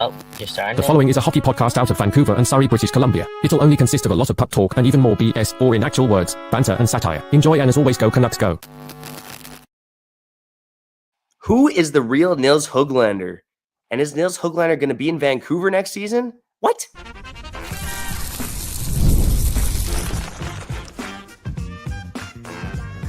Oh, you're starting The it? following is a hockey podcast out of Vancouver and Surrey, British Columbia. It'll only consist of a lot of puck talk and even more BS, or in actual words, banter and satire. Enjoy, and as always, go Canucks go. Who is the real Nils Hoglander? And is Nils Hoglander going to be in Vancouver next season? What?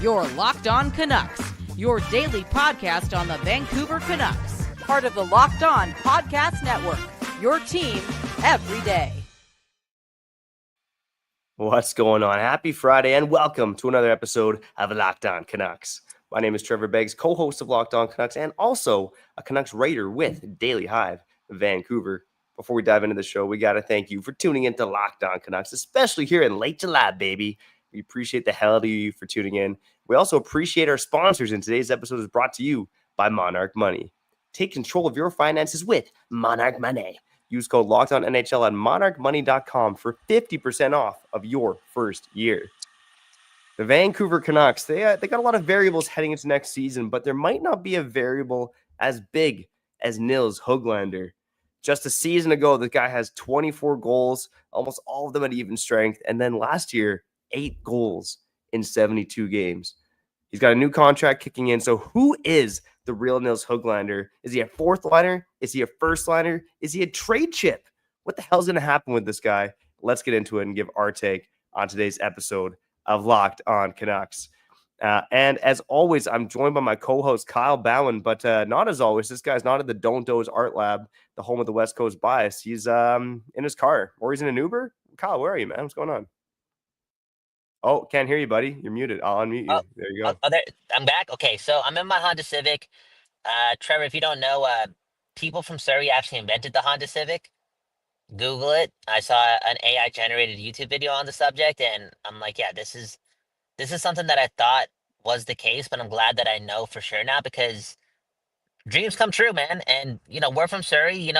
You're Locked On Canucks, your daily podcast on the Vancouver Canucks. Part of the Locked On Podcast Network, your team every day. What's going on? Happy Friday and welcome to another episode of Locked On Canucks. My name is Trevor Beggs, co-host of Locked On Canucks and also a Canucks writer with Daily Hive Vancouver. Before we dive into the show, we got to thank you for tuning into Locked On Canucks, especially here in late July, baby. We appreciate the hell out of you for tuning in. We also appreciate our sponsors, and today's episode is brought to you by Monarch Money. Take control of your finances with Monarch Money. Use code LOCKEDONNHL at monarchmoney.com for 50% off of your first year. The Vancouver Canucks, they got a lot of variables heading into next season, but there might not be a variable as big as Nils Hoglander. Just a season ago, the guy has 24 goals, almost all of them at even strength, and then last year, 8 goals in 72 games. He's got a new contract kicking in, so who is the real Nils Hoglander? Is he a fourth liner? Is he a first liner? Is he a trade chip? What the hell's going to happen with this guy? Let's get into it and give our take on today's episode of Locked On Canucks. And as always, I'm joined by my co-host Kyle Bowen, but not as always. This guy's not at the Don't Doze Art Lab, the home of the West Coast Bias. He's in his car, or he's in an Uber. Kyle, where are you, man? What's going on? Oh, can't hear you, buddy. You're muted. I'll unmute you. There you go. I'm back. Okay, so I'm in my Honda Civic. Trevor, if you don't know, people from Surrey actually invented the Honda Civic. Google it. I saw an AI-generated YouTube video on the subject, and I'm like, yeah, this is something that I thought was the case, but I'm glad that I know for sure now because dreams come true, man. And, we're from Surrey.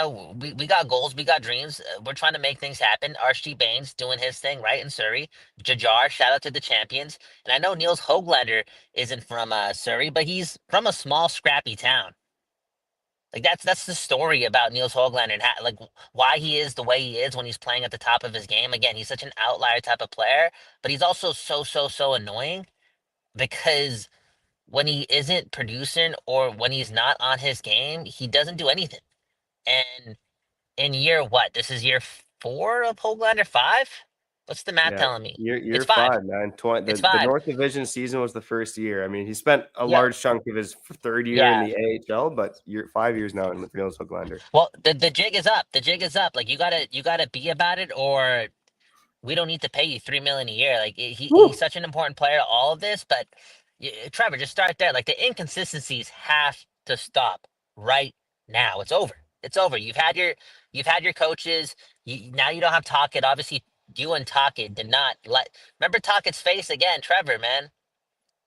We got goals. We got dreams. We're trying to make things happen. Archie Baines doing his thing right in Surrey. Jajar, shout out to the champions. And I know Nils Hoglander isn't from Surrey, but he's from a small, scrappy town. Like, that's the story about Nils Hoglander and why he is the way he is when he's playing at the top of his game. Again, he's such an outlier type of player, but he's also so annoying because when he isn't producing or when he's not on his game, he doesn't do anything. And in this is year 4 of Hoglander, 5? What's the math telling me? Year It's 5. 5, man. It's The 5. North Division season was the first year. I mean, he spent a large chunk of his third year in the AHL, but 5 years now in the Nils Hoglander. Well, the jig is up. The jig is up. Like you gotta be about it, or we don't need to pay you $3 million a year. Like he's such an important player to all of this, but Trevor, just start there. Like the inconsistencies have to stop right now. It's over. It's over. You've had your coaches. Now you don't have Tocchet. Obviously, you and Tocchet did not remember Tocchet's face again. Trevor, man.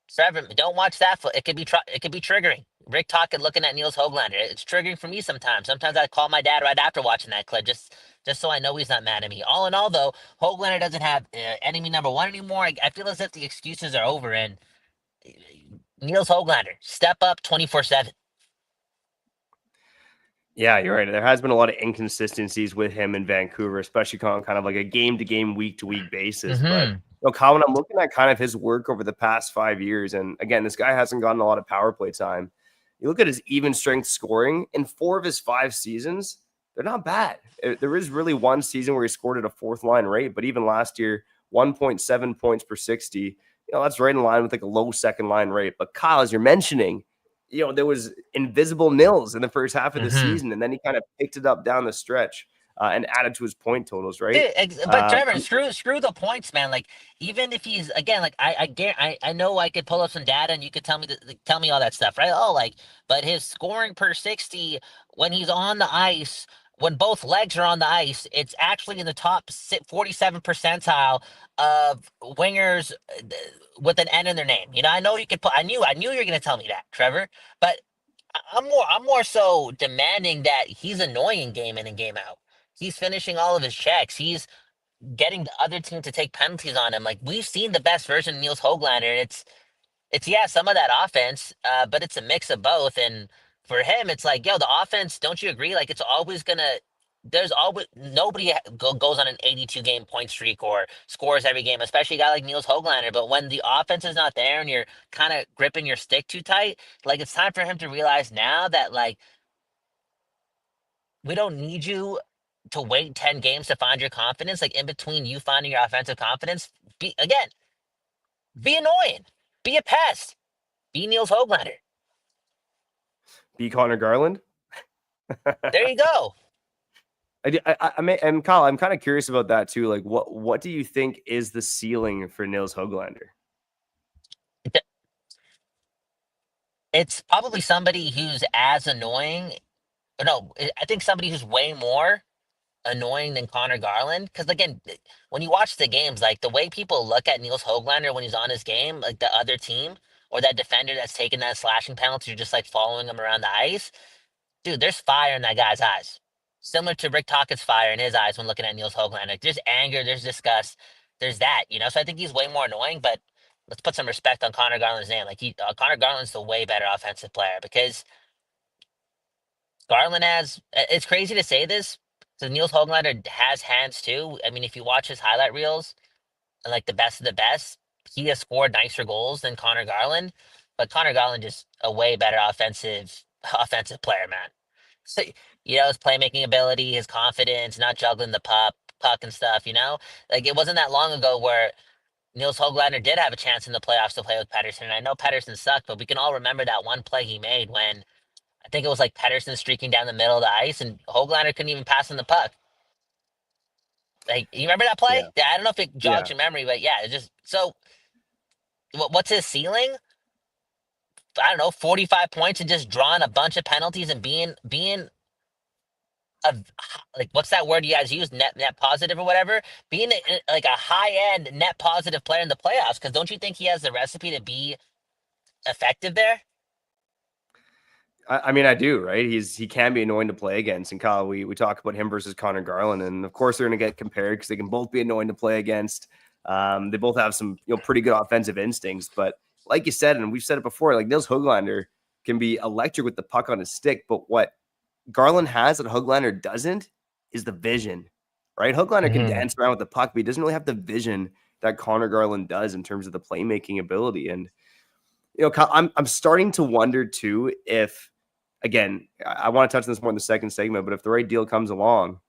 Trevor, don't watch that. It could be triggering. Rick Tocchet looking at Nils Hoglander. It's triggering for me sometimes. Sometimes I call my dad right after watching that clip just so I know he's not mad at me. All in all, though, Hoglander doesn't have enemy number 1 anymore. I feel as if the excuses are over, and Nils Hoglander, step up 24/7. Yeah, you're right. There has been a lot of inconsistencies with him in Vancouver, especially on kind of like a game-to-game, week-to-week basis. Mm-hmm. But Colin, I'm looking at kind of his work over the past 5 years, and again, this guy hasn't gotten a lot of power play time. You look at his even strength scoring in 4 of his 5 seasons, they're not bad. There is really one season where he scored at a fourth line rate, but even last year, 1.7 points per 60. That's right in line with like a low second line rate. But Kyle, as you're mentioning, there was invisible Nils in the first half of the season, and then he kind of picked it up down the stretch and added to his point totals, right? But Trevor, screw the points, man. Like even if he's again, like I know I could pull up some data and you could tell me all that stuff, right? But his scoring per 60 when he's on the ice. When both legs are on the ice, it's actually in the top 47 percentile of wingers with an N in their name. I know you could put. I knew you were going to tell me that, Trevor. But I'm more so demanding that he's annoying game in and game out. He's finishing all of his checks. He's getting the other team to take penalties on him. Like we've seen the best version of Nils Hoglander. It's some of that offense, but it's a mix of both. And for him, it's like, the offense, don't you agree? Like, it's always going to there's always nobody goes on an 82 game point streak or scores every game, especially a guy like Nils Hoglander. But when the offense is not there and you're kind of gripping your stick too tight, like it's time for him to realize now that like we don't need you to wait 10 games to find your confidence. Like in between you finding your offensive confidence, be annoying, be a pest, be Nils Hoglander. Be Connor Garland. There you go. And Kyle, I'm kind of curious about that too. Like, what do you think is the ceiling for Nils Hoglander? It's probably somebody who's as annoying. No, I think somebody who's way more annoying than Connor Garland. Because again, when you watch the games, like the way people look at Nils Hoglander when he's on his game, like the other team or that defender that's taking that slashing penalty, you're just like following him around the ice. Dude, there's fire in that guy's eyes. Similar to Rick Tocchet's fire in his eyes when looking at Nils Hoglander. Like, there's anger, there's disgust, there's that, you know? So I think he's way more annoying, but let's put some respect on Connor Garland's name. Like, Connor Garland's the way better offensive player because Garland has, it's crazy to say this, so Nils Hoglander has hands too. I mean, if you watch his highlight reels, and like the best of the best, he has scored nicer goals than Connor Garland, but Connor Garland is a way better offensive player, man. So, you know, his playmaking ability, his confidence, not juggling the puck and stuff, you know? Like it wasn't that long ago where Nils Hoglander did have a chance in the playoffs to play with Pettersson. And I know Pettersson sucked, but we can all remember that one play he made when I think it was like Pettersson streaking down the middle of the ice and Hoglander couldn't even pass him the puck. Like, you remember that play? Yeah. Yeah, I don't know if it jogs Yeah. your memory, but yeah, it just so what's his ceiling? I don't know, 45 points and just drawing a bunch of penalties and being a like what's that word you guys use? Net positive or whatever? Being like a high end net positive player in the playoffs. Because don't you think he has the recipe to be effective there? I mean, I do, right? He can be annoying to play against. And Kyle, we talk about him versus Connor Garland, and of course they're going to get compared because they can both be annoying to play against. They both have some pretty good offensive instincts, but like you said, and we've said it before, like Nils Hoglander can be electric with the puck on his stick, but what Garland has that Hoglander doesn't is the vision, right? Hoglander can dance around with the puck, but he doesn't really have the vision that Connor Garland does in terms of the playmaking ability. And Kyle, I'm starting to wonder too if, again, I want to touch on this more in the second segment, but if the right deal comes along,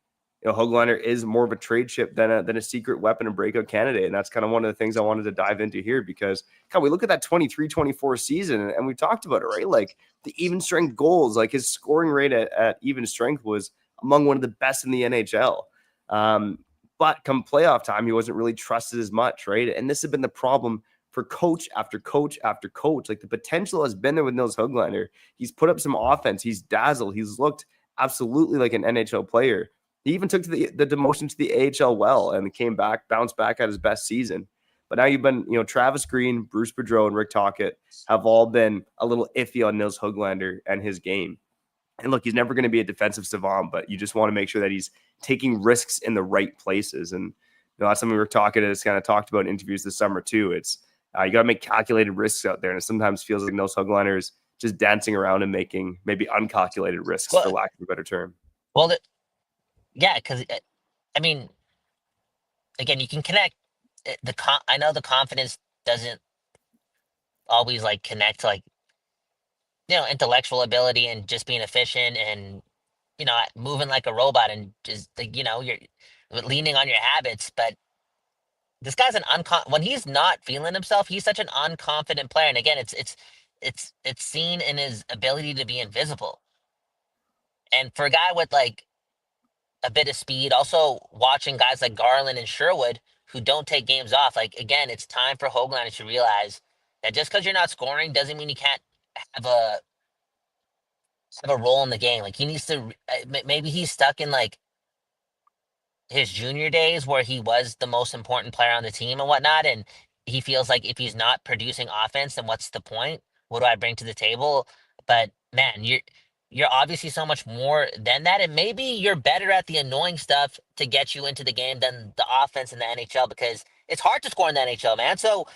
Hoglander is more of a trade chip than a secret weapon and breakout candidate. And that's kind of one of the things I wanted to dive into here because, God, we look at that 23-24 season and we talked about it, right? Like the even strength goals, like his scoring rate at even strength was among one of the best in the NHL. But come playoff time, he wasn't really trusted as much, right? And this has been the problem for coach after coach after coach. Like the potential has been there with Nils Hoglander. He's put up some offense. He's dazzled. He's looked absolutely like an NHL player. He even took the demotion to the AHL well and came back, bounced back at his best season. But now you've been, Travis Green, Bruce Boudreau, and Rick Tocchet have all been a little iffy on Nils Hoglander and his game. And look, he's never going to be a defensive savant, but you just want to make sure that he's taking risks in the right places. And that's something Rick Tocchet has kind of talked about in interviews this summer too. It's you got to make calculated risks out there, and it sometimes feels like Nils Hoglander is just dancing around and making maybe uncalculated risks, for lack of a better term. Well, yeah, because I mean, again, you can connect I know the confidence doesn't always like connect to like intellectual ability and just being efficient and moving like a robot and just like you're leaning on your habits, but this guy's when he's not feeling himself, he's such an unconfident player. And again, it's seen in his ability to be invisible. And for a guy with like a bit of speed, also watching guys like Garland and Sherwood who don't take games off, like again, it's time for Hoglander to realize that just because you're not scoring doesn't mean you can't have a role in the game. Like he needs to maybe he's stuck in like his junior days where he was the most important player on the team and whatnot. And he feels like if he's not producing offense, then what's the point? What do I bring to the table? But man, you're obviously so much more than that. And maybe you're better at the annoying stuff to get you into the game than the offense in the NHL because it's hard to score in the NHL, man. So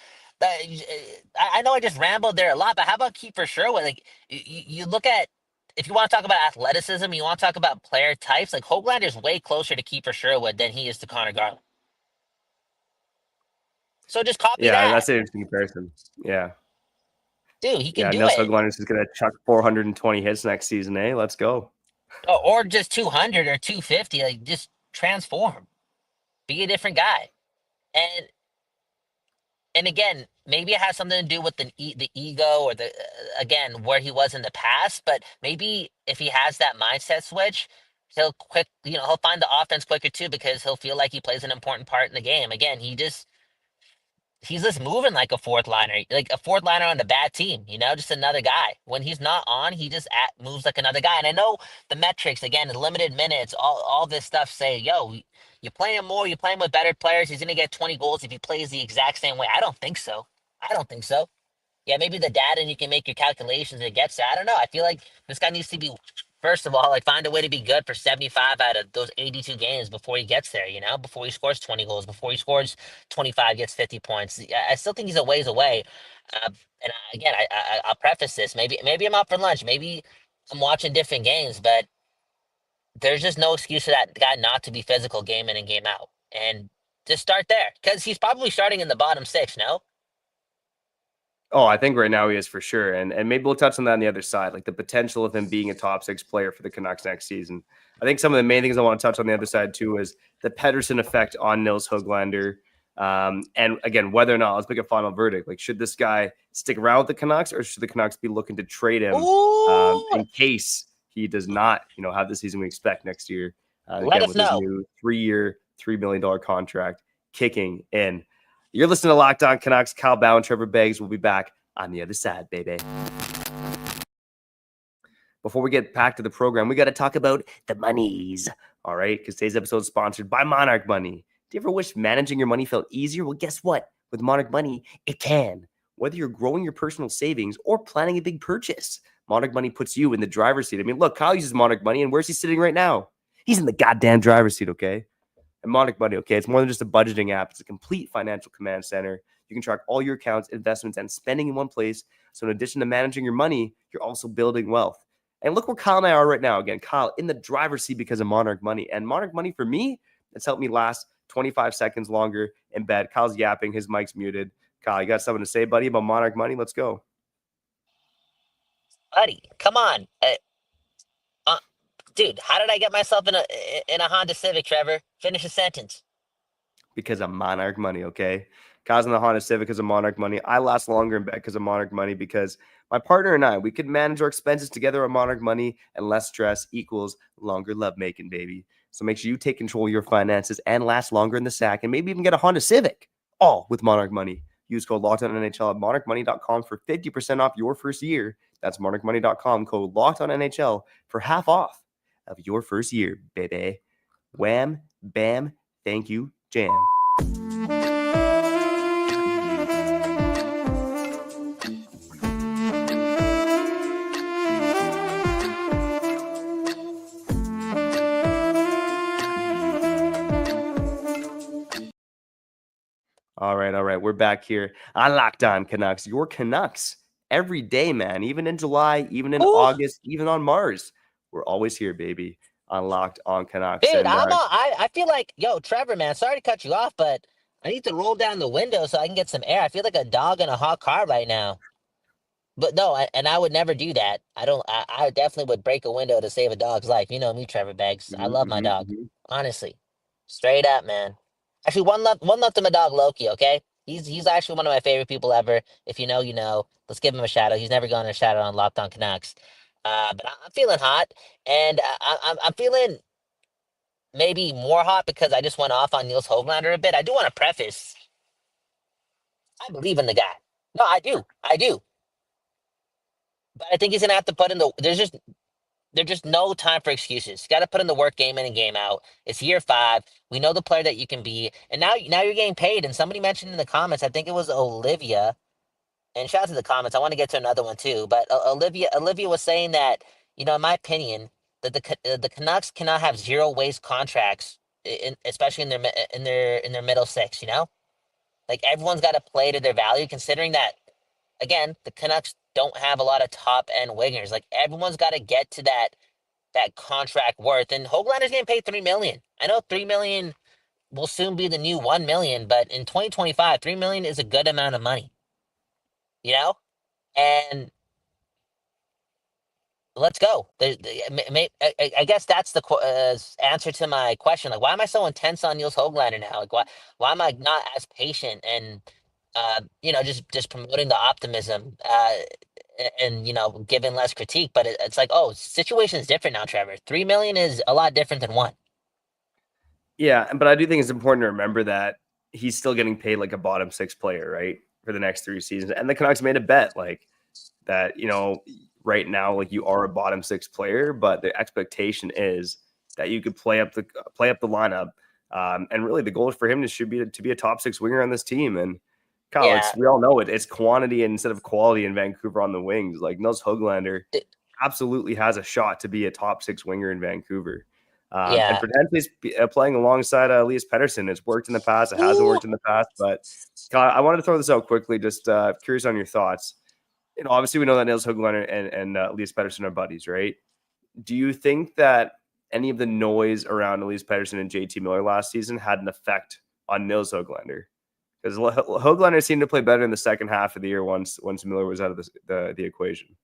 I know I just rambled there a lot, but how about Kiefer Sherwood? Like you look at if you want to talk about athleticism, you want to talk about player types, like Hoglander is way closer to Kiefer Sherwood than he is to Connor Garland. So just copy Yeah, that. that's an interesting comparison. Yeah. Dude, he can Yeah, do Nils it. Hoglander is going to chuck 420 hits next season, eh? Let's go. Or just 200 or 250. Like, just transform. Be a different guy. And again, maybe it has something to do with the ego or again, where he was in the past. But maybe if he has that mindset switch, he'll find the offense quicker too, because he'll feel like he plays an important part in the game. Again, he's just moving like a fourth liner on a bad team, just another guy. When he's not on, he just moves like another guy. And I know the metrics, again, the limited minutes, all this stuff say, yo, you play him more, you play him with better players, he's going to get 20 goals if he plays the exact same way. I don't think so. I don't think so. Yeah, maybe the data and you can make your calculations and it gets there. I don't know. I feel like this guy needs to be, first of all, like find a way to be good for 75 out of those 82 games before he gets there, before he scores 20 goals, before he scores 25, gets 50 points. I still think he's a ways away. Again, I'll preface this. Maybe I'm out for lunch. Maybe I'm watching different games, but there's just no excuse for that guy not to be physical game in and game out. And just start there, because he's probably starting in the bottom six, no? Oh, I think right now he is for sure. And maybe we'll touch on that on the other side, like the potential of him being a top 6 player for the Canucks next season. I think some of the main things I want to touch on the other side too is the Pedersen effect on Nils Hoglander. And again, whether or not, let's make a final verdict. Like, should this guy stick around with the Canucks, or should the Canucks be looking to trade him in case he does not, have the season we expect next year? Let Again, us with know. his new 3-year, $3 million contract kicking in. You're listening to Locked On Canucks. Kyle Bhawan, Trevor Beggs will be back on the other side, baby. Before we get back to the program, we got to talk about the monies. All right, because today's episode is sponsored by Monarch Money. Do you ever wish managing your money felt easier? Well, guess what? With Monarch Money, it can. Whether you're growing your personal savings or planning a big purchase, Monarch Money puts you in the driver's seat. I mean, look, Kyle uses Monarch Money, and where's he sitting right now? He's in the goddamn driver's seat, okay? And Monarch Money, okay, it's more than just a budgeting app. It's a complete financial command center. You can track all your accounts, investments, and spending in one place. So in addition to managing your money, you're also building wealth. And look where Kyle and I are right now. Again, Kyle in the driver's seat because of Monarch Money. And Monarch Money, for me, it's helped me last 25 seconds longer in bed. Kyle's yapping. His mic's muted. Kyle, you got something to say, buddy, about Monarch Money? Let's go. Buddy, come on. Dude, how did I get myself in a Honda Civic, Trevor? Finish a sentence. Because of Monarch Money, okay? Kyle's in the Honda Civic because of Monarch Money. I last longer in bed because of Monarch Money, because my partner and I, we could manage our expenses together on Monarch Money, and less stress equals longer lovemaking, baby. So make sure you take control of your finances and last longer in the sack, and maybe even get a Honda Civic, all with Monarch Money. Use code LOCKEDONNHL at monarchmoney.com for 50% off your first year. That's monarchmoney.com, code LOCKEDONNHL for half off of your first year, baby. Wham, bam, thank you, jam. All right. We're back here on Locked On Canucks. Your Canucks every day, man. Even in July, even in August, even on Mars. We're always here, baby, on Locked On Canucks. Dude, And, I feel like, yo, Trevor, man, sorry to cut you off, but I need to roll down the window so I can get some air. I feel like a dog in a hot car right now. But no, and I would never do that. I definitely would break a window to save a dog's life. You know me, Trevor Beggs. I love my dog. Honestly. Straight up, man. Actually, one love to my dog Loki, okay? He's actually one of my favorite people ever. If you know, you know. Let's give him a shout out. He's never gone a shout out on Locked On Canucks. But I'm feeling hot, and I'm feeling maybe more hot because I just went off on Nils Hoglander a bit. I do want to preface, I believe in the guy. No, I do. But I think he's gonna have to put in there's just no time for excuses. You got to put in the work game in and game out. It's year 5. We know the player that you can be, and now you're getting paid. And somebody mentioned in the comments, I think it was Olivia. And shout out to the comments. I want to get to another one too. But Olivia was saying that, in my opinion, that the Canucks cannot have zero waste contracts, especially in their middle six. Like everyone's got to play to their value, considering that, again, the Canucks don't have a lot of top end wingers. Like everyone's got to get to that contract worth. And Hoglander's getting paid 3 million. I know 3 million will soon be the new 1 million, but in 2025, 3 million is a good amount of money. You know, and let's go. I guess that's the answer to my question. Like, why am I so intense on Nils Hoglander now? Like, why am I not as patient and just promoting the optimism and giving less critique? But it's like, oh, situation is different now, Trevor. 3 million is a lot different than one. Yeah, but I do think it's important to remember that he's still getting paid like a bottom six player, right, for the next 3 seasons. And the Canucks made a bet like that, right now, like you are a bottom six player, but the expectation is that you could play up the lineup. And really, the goal for him should be to be a top six winger on this team. And Kyle, Yeah. we all know it. It's quantity instead of quality in Vancouver on the wings. Like Nils Hoglander absolutely has a shot to be a top six winger in Vancouver. And Yeah. potentially playing alongside Elias Pettersson. It's worked in the past. It hasn't worked in the past. But Kyle, I wanted to throw this out quickly. Just curious on your thoughts. Obviously we know that Nils Hoglander and Elias Pettersson are buddies, right? Do you think that any of the noise around Elias Pettersson and JT Miller last season had an effect on Nils Hoglander? Because Hoglander seemed to play better in the second half of the year once Miller was out of the equation.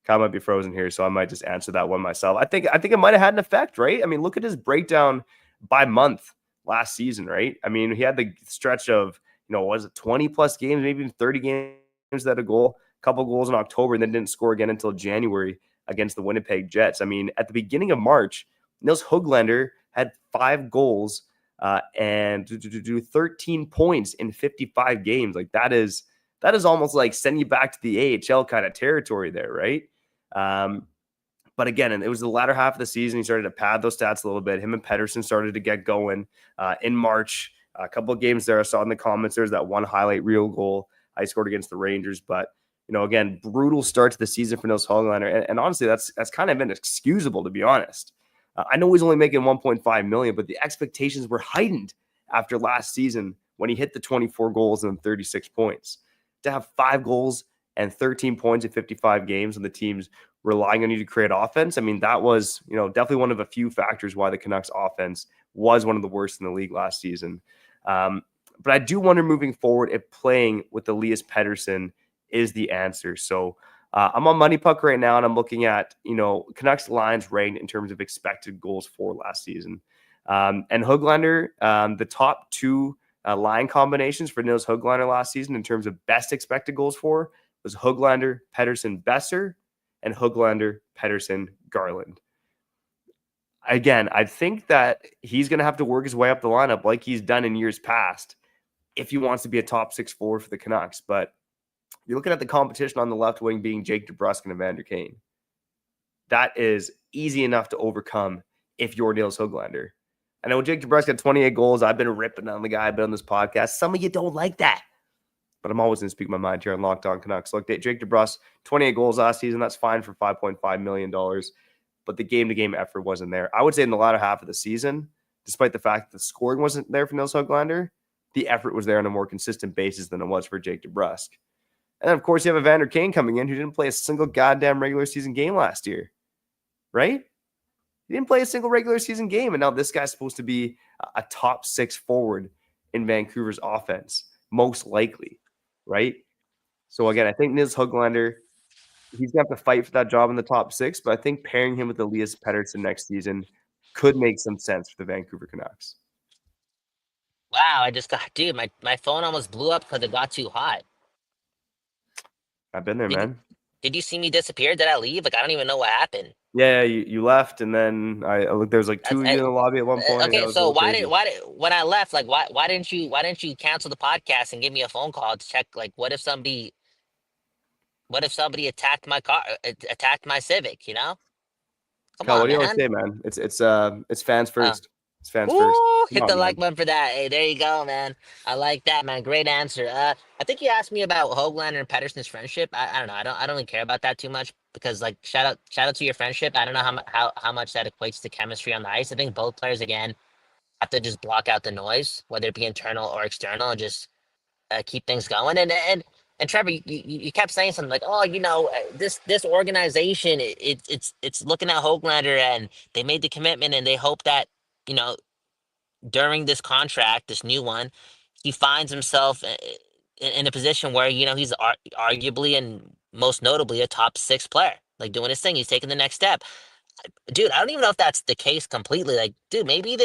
Kyle might be frozen here, so I might just answer that one myself. I think it might have had an effect, right? I mean, look at his breakdown by month last season, right? I mean, he had the stretch of, was it 20 plus games, maybe even 30 games that a goal, a couple goals in October, and then didn't score again until January against the Winnipeg Jets. I mean, at the beginning of March, Nils Hoglander had 5 goals and 13 points in 55 games. Like that is almost like send you back to the AHL kind of territory there, right? But again, and it was the latter half of the season. He started to pad those stats a little bit. Him and Pettersson started to get going in March. A couple of games there, I saw in the comments, there's that one highlight reel goal I scored against the Rangers. But, again, brutal start to the season for Nils Hoglander. And honestly, that's kind of inexcusable, to be honest. I know he's only making $1.5 million, but the expectations were heightened after last season when he hit the 24 goals and 36 points. To have 5 goals and 13 points in 55 games and the team's relying on you to create offense, I mean, that was, definitely one of a few factors why the Canucks offense was one of the worst in the league last season. But I do wonder moving forward if playing with Elias Pettersson is the answer. So I'm on Money Puck right now, and I'm looking at, Canucks lines ranked in terms of expected goals for last season. And Hoglander, the top 2 line combinations for Nils Hoglander last season in terms of best expected goals for was Hoglander, Pettersson, Besser, and Hoglander, Pettersson, Garland. Again, I think that he's going to have to work his way up the lineup like he's done in years past if he wants to be a top 6 forward for the Canucks. But you're looking at the competition on the left wing being Jake DeBrusk and Evander Kane. That is easy enough to overcome if you're Nils Hoglander. I know Jake DeBrusk got 28 goals. I've been ripping on the guy. I've been on this podcast. Some of you don't like that. But I'm always going to speak my mind here on Locked On Canucks. Look, Jake DeBrusk, 28 goals last season. That's fine for $5.5 million. But the game-to-game effort wasn't there. I would say in the latter half of the season, despite the fact that the scoring wasn't there for Nils Hoglander, the effort was there on a more consistent basis than it was for Jake DeBrusk. And then, of course, you have Evander Kane coming in who didn't play a single goddamn regular season game last year. Right? He didn't play a single regular season game, and now this guy's supposed to be a top 6 forward in Vancouver's offense, most likely, right? So again, I think Nils Hoglander, he's going to have to fight for that job in the top 6, but I think pairing him with Elias Pettersson next season could make some sense for the Vancouver Canucks. Wow, I just got, dude, my phone almost blew up because it got too hot. I've been there, man. Did you see me disappear? Did I leave? Like, I don't even know what happened. Yeah, you left, and then I looked. There was like 2 of you in the lobby at one point. Okay, so why did when I left, like why didn't you cancel the podcast and give me a phone call to check, like, what if somebody attacked my car, attacked my Civic? Come Kyle, on, what do you man. always say, man? It's fans first. It's fans Ooh, first. hit the like button for that. Hey, there you go, man. I like that, man. Great answer. I think you asked me about Hoglander and Pettersson's friendship. I don't know. I don't really care about that too much because, like, shout out to your friendship. I don't know how much that equates to chemistry on the ice. I think both players, again, have to just block out the noise, whether it be internal or external, and just keep things going. And And Trevor, you kept saying something like, "Oh, this organization, it's looking at Hoglander, and they made the commitment, and they hope that you know during this contract, this new one, he finds himself in a position where he's arguably and most notably a top six player, like doing his thing. He's taking the next step, dude. I don't even know if that's the case completely. Like, dude, maybe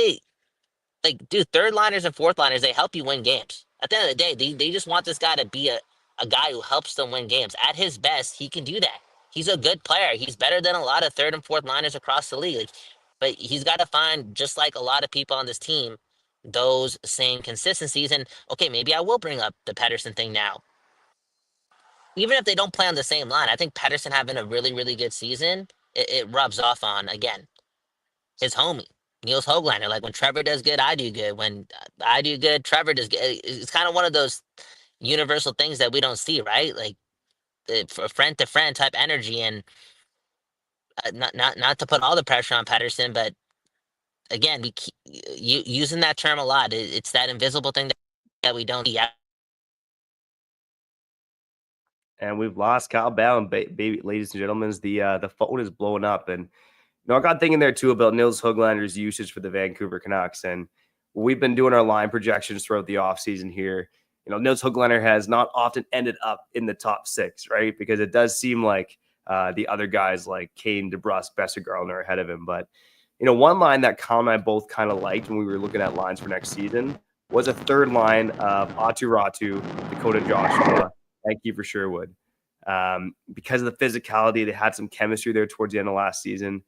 dude, third liners and fourth liners, they help you win games. At the end of the day, they just want this guy to be a guy who helps them win games. At his best, he can do that. He's a good player. He's better than a lot of third and fourth liners across the league. Like, but he's got to find, just like a lot of people on this team, those same consistencies. And okay, maybe I will bring up the Pedersen thing now. Even if they don't play on the same line, I think Pedersen having a really, really good season, it rubs off on, again, his homie, Nils Hoglander. Like when Trevor does good, I do good. When I do good, Trevor does good. It's kind of one of those universal things that we don't see, right? Like for friend to friend type energy, and not to put all the pressure on Pedersen, but again, we keep using that term a lot. It's that invisible thing that we don't see. And we've lost Kyle Ballon, baby, ladies and gentlemen. The phone is blowing up, and I got thinking there too about Nils Hoglander's usage for the Vancouver Canucks, and we've been doing our line projections throughout the offseason here. Nils Hoglander has not often ended up in the top six, right? Because it does seem like the other guys like Kane, DeBrusk, Besser-Garland are ahead of him. But one line that Kyle and I both kind of liked when we were looking at lines for next season was a third line of Atu Ratu, Dakota Joshua, and Kiefer Sherwood. Because of the physicality, they had some chemistry there towards the end of last season.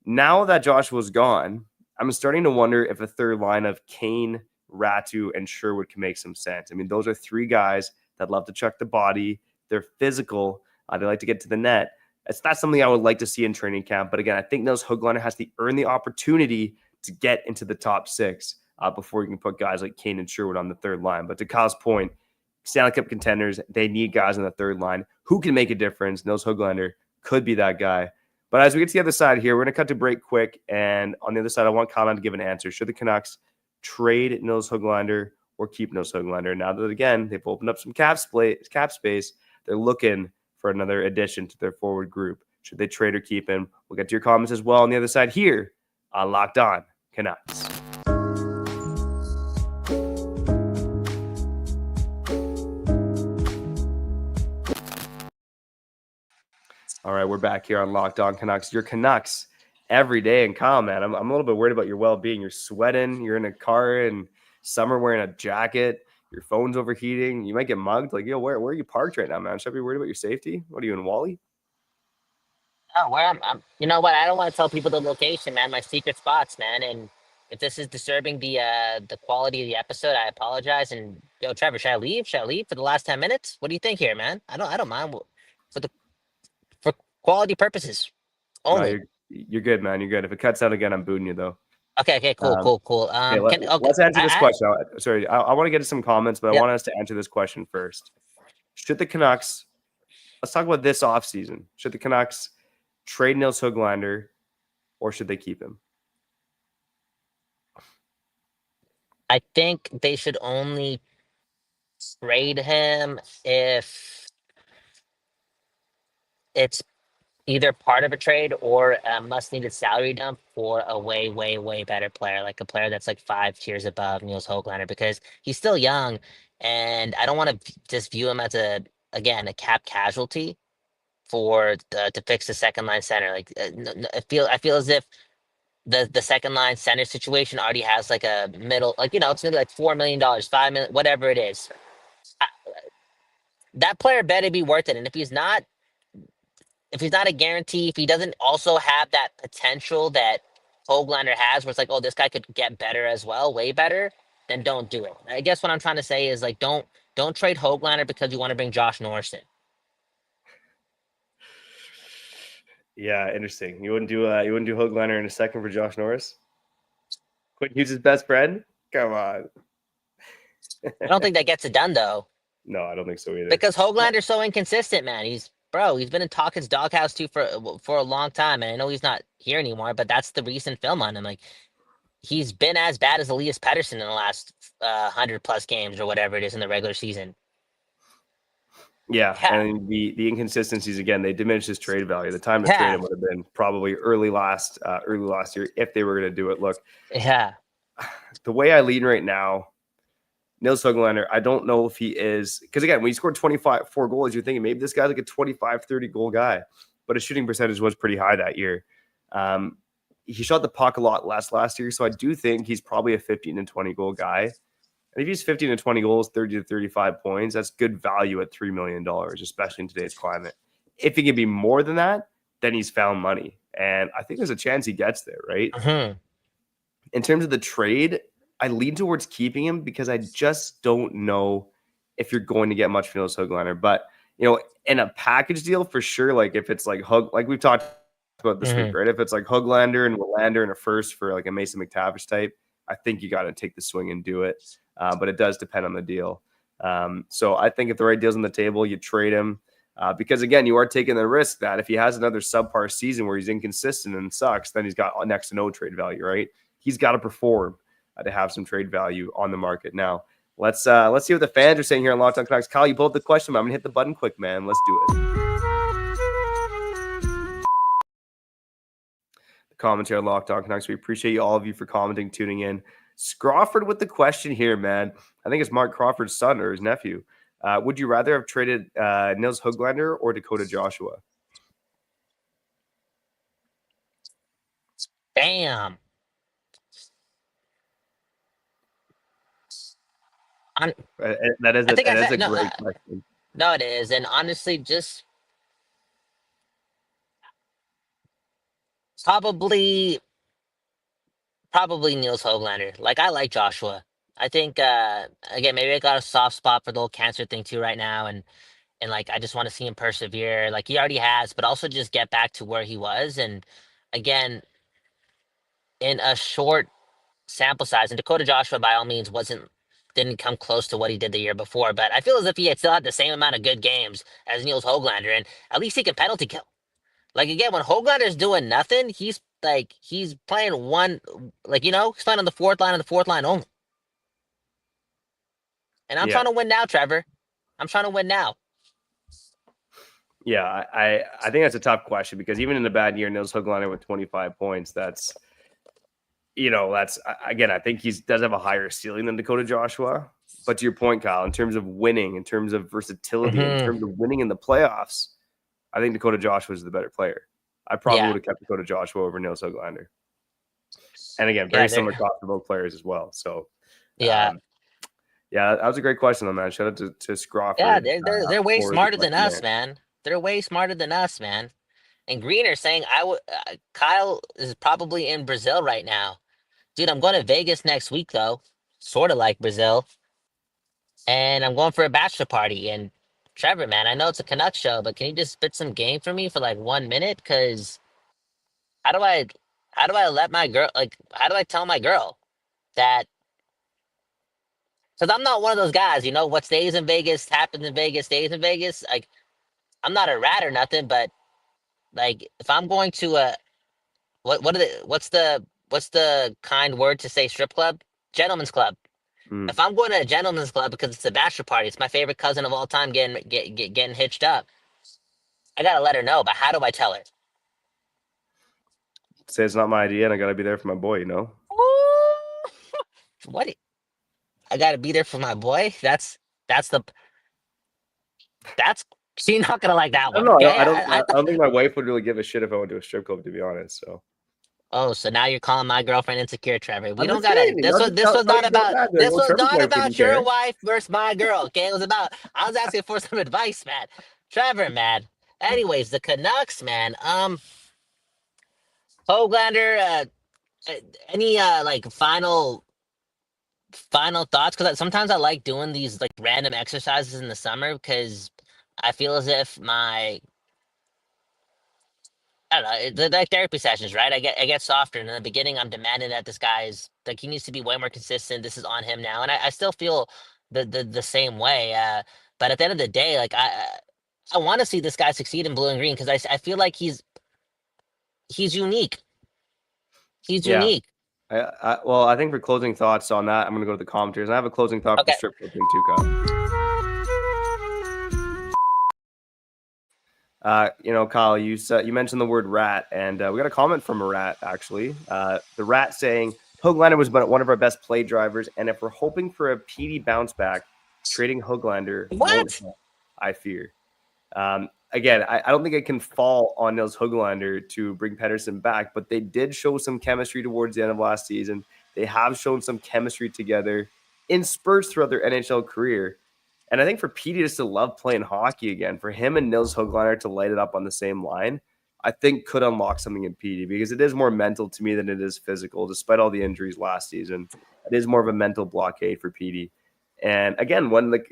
Now that Joshua's gone, I'm starting to wonder if a third line of Kane, Ratu, and Sherwood can make some sense. I mean, those are three guys that love to check the body. They're physical. They like to get to the net. It's not something I would like to see in training camp. But again, I think Nils Hoglander has to earn the opportunity to get into the top six before you can put guys like Kane and Sherwood on the third line. But to Kyle's point, Stanley Cup contenders, they need guys on the third line who can make a difference. Nils Hoglander could be that guy. But as we get to the other side here, we're going to cut to break quick. And on the other side, I want Colin to give an answer. Should the Canucks trade Nils Hoglander or keep Nils Hoglander? Now that, again, they've opened up some cap space, they're looking for another addition to their forward group. Should they trade or keep him? We'll get to your comments as well on the other side here on Locked On Canucks. All right, we're back here on Locked On Canucks. Your Canucks every day. And Kyle, man, I'm a little bit worried about your well-being. You're sweating. You're in a car in summer wearing a jacket. Your phone's overheating. You might get mugged. Like, where are you parked right now, man? Should I be worried about your safety? What are you in Wally? Oh, where I'm you know what? I don't want to tell people the location, man. My secret spots, man. And if this is disturbing the quality of the episode, I apologize. And Trevor, should I leave? Should I leave for the last 10 minutes? What do you think here, man? I don't mind for quality purposes only. No, you're good, man. You're good. If it cuts out again, I'm booting you though. Okay, cool. Okay, let's answer this question. I want to get to some comments, but I want us to answer this question first. Should the Canucks, let's talk about this offseason. Should the Canucks trade Nils Hoglander or should they keep him? I think they should only trade him if it's either part of a trade or a must-needed salary dump for a way, way, way better player, like a player that's like 5 tiers above Nils Hoglander, because he's still young, and I don't want to just view him as a cap casualty to fix the second line center. Like I feel as if the second line center situation already has like a middle, like it's maybe like $4 million, $5 million, whatever it is. That player better be worth it, and if he's not a guarantee, if he doesn't also have that potential that Hoglander has, where it's like, oh, this guy could get better as well, way better, then don't do it. I guess what I'm trying to say is like, don't trade Hoglander because you want to bring Josh Norris in. Yeah, interesting. You wouldn't do Hoglander in a second for Josh Norris? Quentin Hughes' best friend? Come on. I don't think that gets it done though. No, I don't think so either. Because Hoglander's so inconsistent, man. He's been in Talkin's doghouse too for a long time, and I know he's not here anymore, but that's the recent film on him. Like, he's been as bad as Elias Pettersson in the last 100+ games or whatever it is in the regular season. Yeah, Yeah. and the inconsistencies again, they diminish his trade value. The time to Yeah. trade him would have been probably early last year if they were going to do it. Look, Yeah. the way I lean right now, Nils Hoglander, I don't know if he is, because again, when he scored 4 goals, you're thinking maybe this guy's like a 25, 30 goal guy, but his shooting percentage was pretty high that year. He shot the puck a lot less last year, so I do think he's probably a 15 and 20 goal guy. And if he's 15 to 20 goals, 30 to 35 points, that's good value at $3 million, especially in today's climate. If he can be more than that, then he's found money. And I think there's a chance he gets there, right? Mm-hmm. In terms of the trade, I lean towards keeping him because I just don't know if you're going to get much for Nils Hoglander. But, in a package deal for sure, like if it's like like we've talked about this week, right? If it's like Hoglander and Willander and a first for like a Mason McTavish type, I think you got to take the swing and do it. But it does depend on the deal. So I think if the right deal's on the table, you trade him. Because again, you are taking the risk that if he has another subpar season where he's inconsistent and sucks, then he's got next to no trade value, right? He's got to perform to have some trade value on the market. Now, let's see what the fans are saying here on Locked On Canucks. Kyle, you pulled up the question. I'm going to hit the button quick, man. Let's do it. The commentary on Locked On Canucks. We appreciate all of you for commenting, tuning in. Scrawford with the question here, man. I think it's Mark Crawford's son or his nephew. Would you rather have traded Nils Hoglander or Dakota Joshua? Bam. That is a great question. No, it is. And honestly, just probably Nils Hoglander. Like, I like Joshua. I think, again, maybe I got a soft spot for the whole cancer thing too right now. And like, I just want to see him persevere like he already has, but also just get back to where he was. And again, in a short sample size, and Dakota Joshua by all means didn't come close to what he did the year before, but I feel as if he had still had the same amount of good games as Nils Hoglander, and at least he can penalty kill. Like, again, when Hoglander's doing nothing, he's playing one, he's playing on the fourth line only. And I'm trying to win now, Trevor. I'm trying to win now. Yeah, I think that's a tough question because even in a bad year, Nils Hoglander with 25 points, that's again, I think he does have a higher ceiling than Dakota Joshua. But to your point, Kyle, in terms of winning, in terms of versatility, in terms of winning in the playoffs, I think Dakota Joshua is the better player. I probably would have kept Dakota Joshua over Nils Hoglander. And again, very similar cost for both players as well. So, that was a great question, though, man. Shout out to Scrawford. Yeah, they're way smarter than us, man. They're way smarter than us, man. And Greener saying Kyle is probably in Brazil right now. Dude, I'm going to Vegas next week, though. Sort of like Brazil. And I'm going for a bachelor party. And Trevor, man, I know it's a Canucks show, but can you just spit some game for me for like 1 minute? Because how do I let my girl, how do I tell my girl that? Because I'm not one of those guys, what stays in Vegas, happens in Vegas, stays in Vegas. Like, I'm not a rat or nothing, but like, if I'm going to what's the kind word to say strip club? Gentleman's club. If I'm going to a gentleman's club because it's a bachelor party, it's my favorite cousin of all time getting hitched up. I gotta let her know, but how do I tell her? Say it's not my idea and I gotta be there for my boy, What? I gotta be there for my boy? She's not gonna like that one. No, okay? I don't think my wife would really give a shit if I went to a strip club, to be honest. So. Oh, so now you're calling my girlfriend insecure, Trevor. We I'm don't just saying, gotta. This was not about your care. wife versus my girl. Okay, it was about. I was asking for some advice, man. Trevor, man. Anyways, the Canucks, man. Hoglander. Any final thoughts? Because sometimes I like doing these like random exercises in the summer because I feel as if I don't know, they're like therapy sessions, right? I get softer, and in the beginning, I'm demanding that this guy is like he needs to be way more consistent. This is on him now, and I still feel the same way. But at the end of the day, like I want to see this guy succeed in blue and green because I feel like he's unique. He's unique. Well, I think for closing thoughts on that, I'm going to go to the commentators. I have a closing thought for the strip club thing too, Kyle. Kyle, you mentioned the word rat, and we got a comment from a rat actually. The rat saying Hoglander was one of our best play drivers, and if we're hoping for a PD bounce back, trading Hoglander won't What? help, I fear. Again, I don't think it can fall on Nils Hoglander to bring Pettersson back, but they did show some chemistry towards the end of last season. They have shown some chemistry together in spurts throughout their NHL career. And I think for Petey just to love playing hockey again, for him and Nils Hoglander to light it up on the same line, I think could unlock something in Petey because it is more mental to me than it is physical, despite all the injuries last season. It is more of a mental blockade for Petey. And again, when the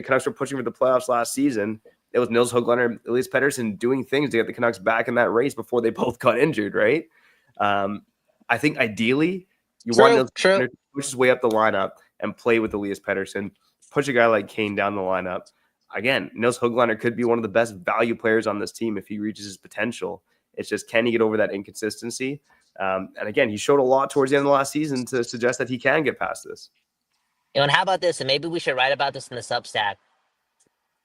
Canucks were pushing for the playoffs last season, it was Nils Hoglander and Elias Pettersson doing things to get the Canucks back in that race before they both got injured, right? I think ideally you want Nils Hoglander to push his way up the lineup and play with Elias Pettersson, push a guy like Kane down the lineup. Again, Nils Hoglander could be one of the best value players on this team if he reaches his potential. It's just, can he get over that inconsistency? And again, he showed a lot towards the end of the last season to suggest that he can get past this. And how about this? And maybe we should write about this in the Substack.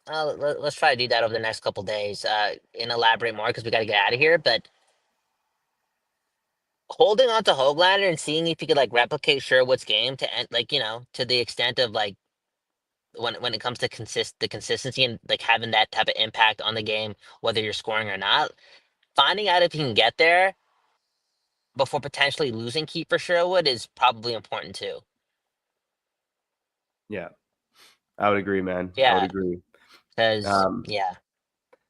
Let's try to do that over the next couple days and elaborate more because we got to get out of here. But holding on to Hoglander and seeing if he could replicate Sherwood's game to end, to the extent of when it comes to the consistency and having that type of impact on the game, whether you're scoring or not, finding out if he can get there before potentially losing Kiefer Sherwood is probably important too. Yeah, I would agree, man. Yeah. I would agree. Because,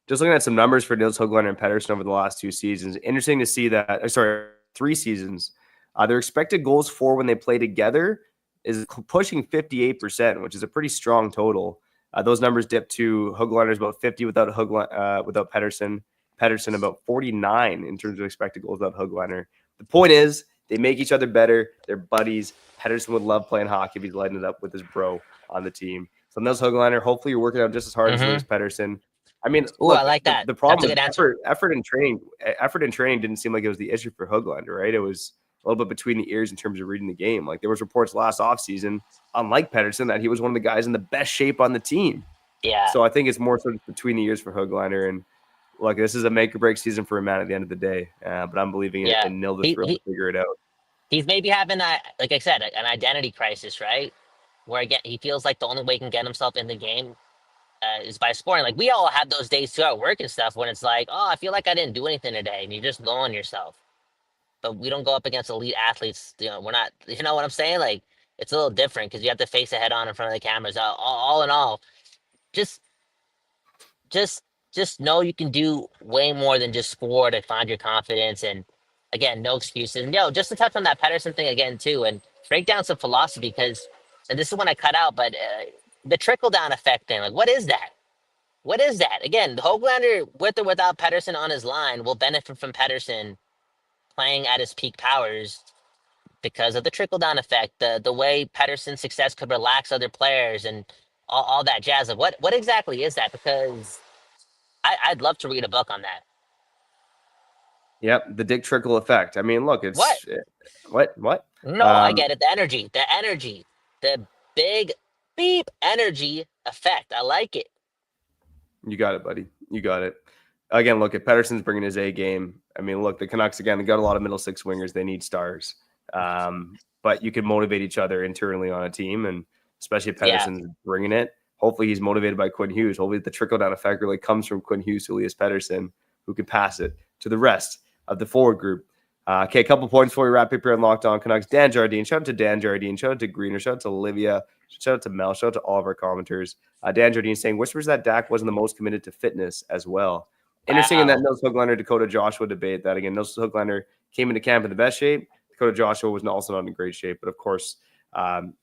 just looking at some numbers for Nils Hoglander and Pettersson over the last 2 seasons, interesting to see that, 3 seasons, their expected goals for when they play together is pushing 58%, which is a pretty strong total. Those numbers dip to Hoglander's about 50 without Pettersson. Pettersson about 49 in terms of expected goals without Hoglander. The point is, they make each other better. They're buddies. Pettersson would love playing hockey if he's lighting it up with his bro on the team. So Nils Hoglander, hopefully you're working out just as hard as Elias Pettersson. I mean, I like that. The problem is effort in training didn't seem like it was the issue for Hoglander, right? It was a little bit between the ears in terms of reading the game. There was reports last offseason, unlike Pettersson, that he was one of the guys in the best shape on the team. Yeah. So I think it's more sort of between the ears for Hoglander. And look, this is a make or break season for a man at the end of the day. But I'm believing in Nil the Thrill to figure it out. He's maybe having, like I said, an identity crisis, right? Where again, he feels like the only way he can get himself in the game is by scoring. We all have those days too at work and stuff when it's I feel like I didn't do anything today, and you're just low on yourself. But we don't go up against elite athletes. We're not. You know what I'm saying? It's a little different because you have to face it head on in front of the cameras. All in all, just know you can do way more than just score to find your confidence. And again, no excuses. And just to touch on that Pettersson thing again too, and break down some philosophy because, and this is when I cut out, but the trickle down effect thing. What is that? What is that? Again, Hoglander, with or without Pettersson on his line, will benefit from Pettersson playing at his peak powers because of the trickle down effect, the way Pettersson's success could relax other players and all that jazz. What exactly is that? Because I'd love to read a book on that. Yep, the Dick Trickle effect. I mean, look, it's what? No, I get it. The energy, the big beep energy effect. I like it. You got it, buddy. You got it. Again, look, if Pettersson's bringing his A game, I mean, look, the Canucks, again, they got a lot of middle six wingers. They need stars. But you can motivate each other internally on a team, and especially if Pettersson's bringing it. Hopefully he's motivated by Quinn Hughes. Hopefully the trickle-down effect really comes from Quinn Hughes to Elias Pettersson, who can pass it to the rest of the forward group. Okay, a couple points before we wrap up here on Locked On Canucks. Dan Jardine, shout out to Dan Jardine, shout out to Greener, shout out to Olivia, shout out to Mel, shout out to all of our commenters. Dan Jardine saying, whispers that Dak wasn't the most committed to fitness as well. Interesting in that Nils Hoglander, Dakota Joshua debate that, again, Nils Hoglander came into camp in the best shape. Dakota Joshua was also not in great shape, but of course,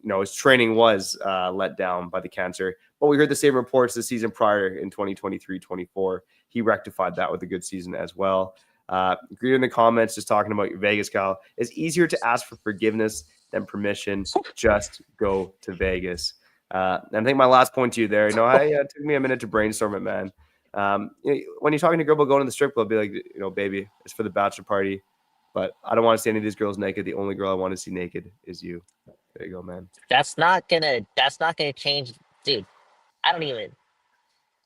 his training was let down by the cancer. But we heard the same reports the season prior in 2023-24. He rectified that with a good season as well. Agree in the comments, just talking about your Vegas, Kyle. It's easier to ask for forgiveness than permission. Just go to Vegas. And I think my last point to you there, it took me a minute to brainstorm it, man. When you're talking to a girl about going to the strip club, be like, baby, it's for the bachelor party. But I don't want to see any of these girls naked. The only girl I want to see naked is you. There you go, man. That's not gonna change, dude. I don't even.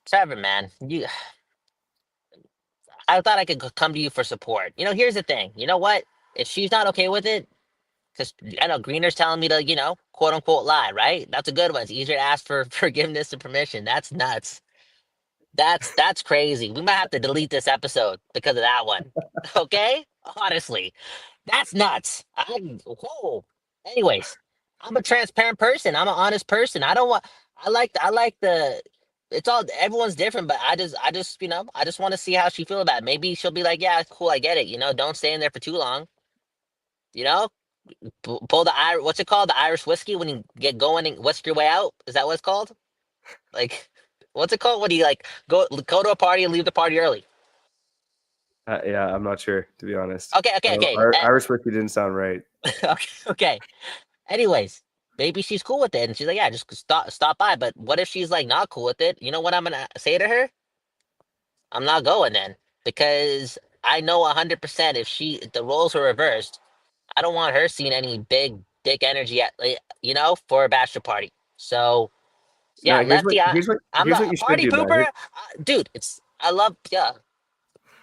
Trevor, man, I thought I could come to you for support. Here's the thing. You know what? If she's not okay with it, because I know Greener's telling me to, quote unquote lie, right? That's a good one. It's easier to ask for forgiveness and permission. That's nuts. That's crazy. We might have to delete this episode because of that one. Okay? Honestly, that's nuts. Whoa. Anyways, I'm a transparent person. I'm an honest person. I like the it's all everyone's different, but I just want to see how she feel about it. Maybe she'll be like, yeah, cool, I get it. Don't stay in there for too long. You know, pull the what's it called? The Irish whiskey when you get going and whisk your way out. Is that what it's called? Like, what's it called when you like go to a party and leave the party early? Yeah, I'm not sure, to be honest. Okay. Irish whiskey didn't sound right. Okay. Anyways, maybe she's cool with it, and she's like, yeah, just stop by. But what if she's like not cool with it? You know what I'm gonna say to her? I'm not going then, because I know 100% if the roles are reversed, I don't want her seeing any big dick energy for a bachelor party. So yeah, No, lefty. I'm here's not what a you should party do, man. pooper, dude.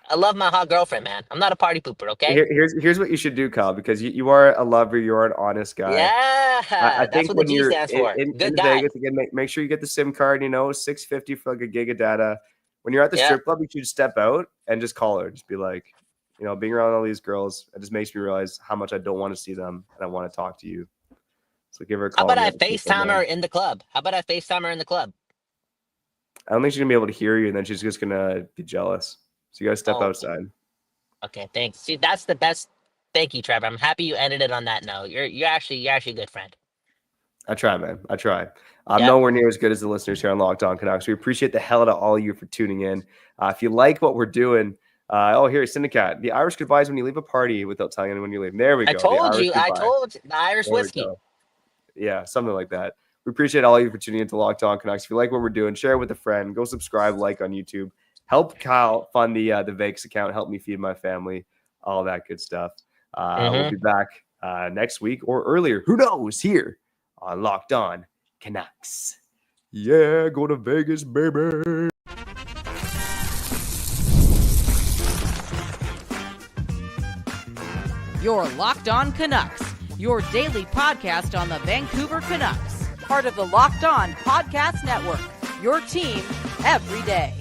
I love my hot girlfriend, man. I'm not a party pooper, okay? Here's what you should do, Kyle, because you are a lover, you are an honest guy. Yeah, I that's think what the when G you're stands for. in Good guy. Vegas, again, make sure you get the SIM card, $650 for like a gig of data. When you're at the Yeah. strip club, you should step out and just call her. Just be like, being around all these girls, it just makes me realize how much I don't want to see them and I want to talk to you. So give her a call. How about I FaceTime her in the club? I don't think she's gonna be able to hear you, and then she's just gonna be jealous. So you gotta step outside. Okay, thanks. See, that's the best. Thank you, Trevor. I'm happy you ended it on that note. You're actually a good friend. I try, man. I try. I'm Yep. nowhere near as good as the listeners here on Locked On Canucks. We appreciate the hell out of all of you for tuning in. If you like what we're doing, here, Syndicate. The Irish goodbyes when you leave a party without telling anyone you leave. There we go. I told you the Irish whiskey. Yeah, something like that. We appreciate all of you for tuning into Locked On Canucks. If you like what we're doing, share it with a friend. Go subscribe, like on YouTube. Help Kyle fund the Vegas account. Help me feed my family. All that good stuff. We'll be back next week or earlier. Who knows? Here on Locked On Canucks. Yeah, go to Vegas, baby. Your Locked On Canucks, your daily podcast on the Vancouver Canucks, part of the Locked On Podcast Network, your team every day.